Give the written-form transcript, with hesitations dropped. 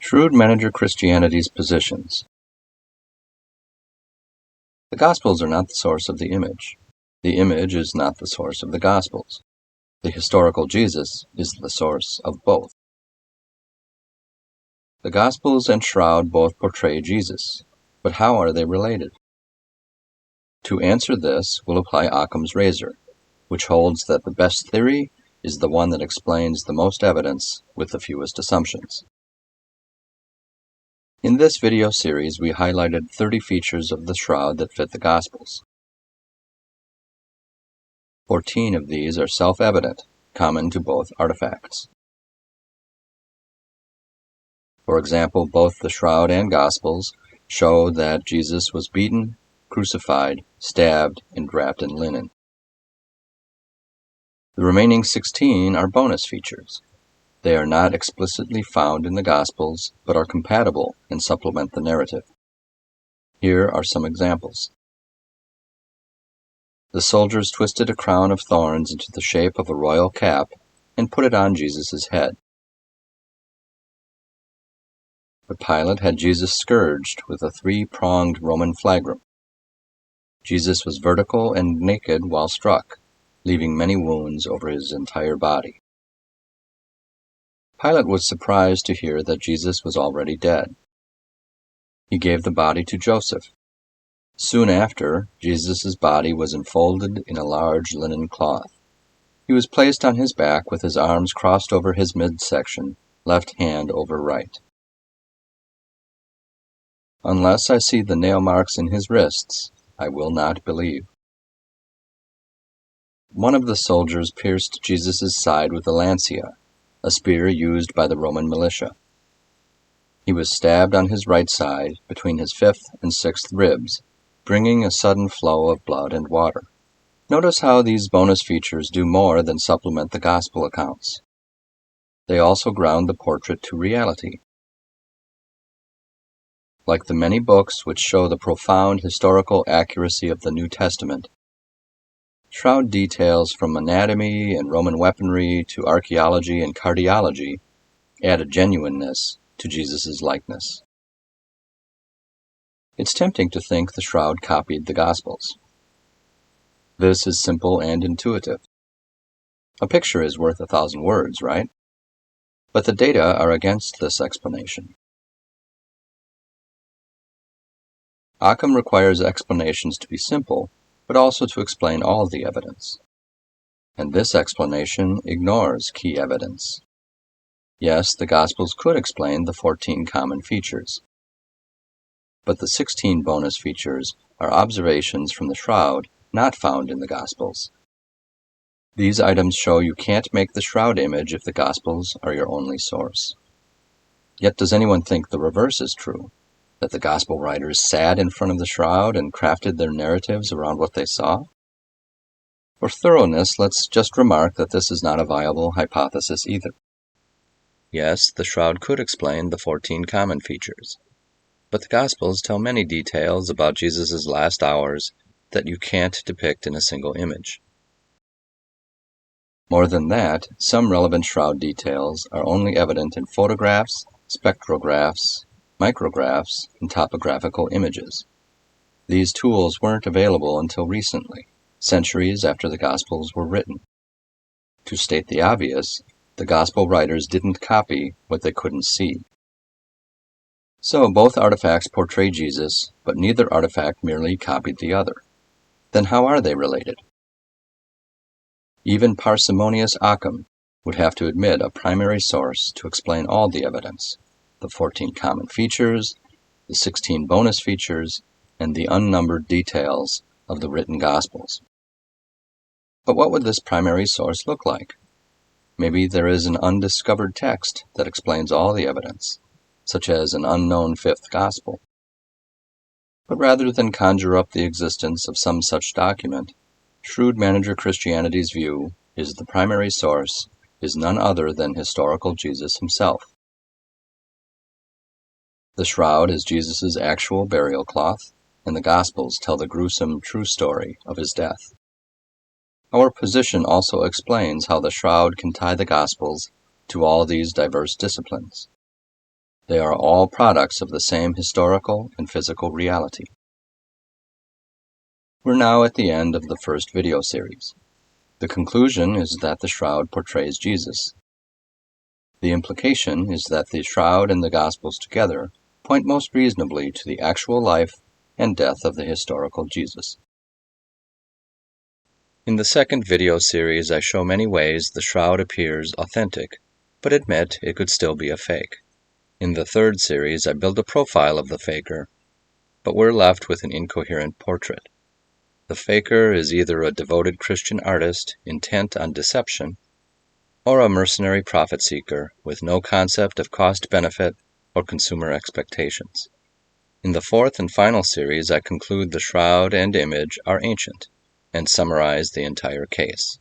Shrewd Manager Christianity's positions. The Gospels are not the source of the image. The image is not the source of the Gospels. The historical Jesus is the source of both. The Gospels and Shroud both portray Jesus, but how are they related? To answer this, we'll apply Occam's razor, which holds that the best theory is the one that explains the most evidence with the fewest assumptions. In this video series, we highlighted 30 features of the Shroud that fit the Gospels. 14 of these are self-evident, common to both artifacts. For example, both the Shroud and Gospels show that Jesus was beaten, crucified, stabbed, and wrapped in linen. The remaining 16 are bonus features. They are not explicitly found in the Gospels, but are compatible and supplement the narrative. Here are some examples. The soldiers twisted a crown of thorns into the shape of a royal cap and put it on Jesus' head. But Pilate had Jesus scourged with a 3-pronged Roman flagrum. Jesus was vertical and naked while struck, leaving many wounds over his entire body. Pilate was surprised to hear that Jesus was already dead. He gave the body to Joseph. Soon after, Jesus' body was enfolded in a large linen cloth. He was placed on his back with his arms crossed over his midsection, left hand over right. Unless I see the nail marks in his wrists, I will not believe. One of the soldiers pierced Jesus' side with a lancia, a spear used by the Roman militia. He was stabbed on his right side between his 5th and 6th ribs, bringing a sudden flow of blood and water. Notice how these bonus features do more than supplement the Gospel accounts. They also ground the portrait to reality. Like the many books which show the profound historical accuracy of the New Testament, Shroud details from anatomy and Roman weaponry to archaeology and cardiology add a genuineness to Jesus' likeness. It's tempting to think the Shroud copied the Gospels. This is simple and intuitive. A picture is worth 1,000 words, right? But the data are against this explanation. Occam requires explanations to be simple, but also to explain all the evidence. And this explanation ignores key evidence. Yes, the Gospels could explain the 14 common features, but the 16 bonus features are observations from the Shroud not found in the Gospels. These items show you can't make the Shroud image if the Gospels are your only source. Yet does anyone think the reverse is true? That the Gospel writers sat in front of the Shroud and crafted their narratives around what they saw? For thoroughness, let's just remark that this is not a viable hypothesis either. Yes, the Shroud could explain the 14 common features, but the Gospels tell many details about Jesus' last hours that you can't depict in a single image. More than that, some relevant Shroud details are only evident in photographs, spectrographs, micrographs, and topographical images. These tools weren't available until recently, centuries after the Gospels were written. To state the obvious, the Gospel writers didn't copy what they couldn't see. So both artifacts portray Jesus, but neither artifact merely copied the other. Then how are they related? Even parsimonious Occam would have to admit a primary source to explain all the evidence: the 14 common features, the 16 bonus features, and the unnumbered details of the written Gospels. But what would this primary source look like? Maybe there is an undiscovered text that explains all the evidence, such as an unknown 5th Gospel. But rather than conjure up the existence of some such document, Shrewd Manager Christianity's view is the primary source is none other than historical Jesus himself. The Shroud is Jesus' actual burial cloth, and the Gospels tell the gruesome true story of his death. Our position also explains how the Shroud can tie the Gospels to all these diverse disciplines. They are all products of the same historical and physical reality. We're now at the end of the first video series. The conclusion is that the Shroud portrays Jesus. The implication is that the Shroud and the Gospels together point most reasonably to the actual life and death of the historical Jesus. In the second video series, I show many ways the Shroud appears authentic, but admit it could still be a fake. In the third series, I build a profile of the faker, but we're left with an incoherent portrait. The faker is either a devoted Christian artist intent on deception, or a mercenary profit seeker with no concept of cost-benefit or consumer expectations. In the fourth and final series, I conclude the Shroud and image are ancient, and summarize the entire case.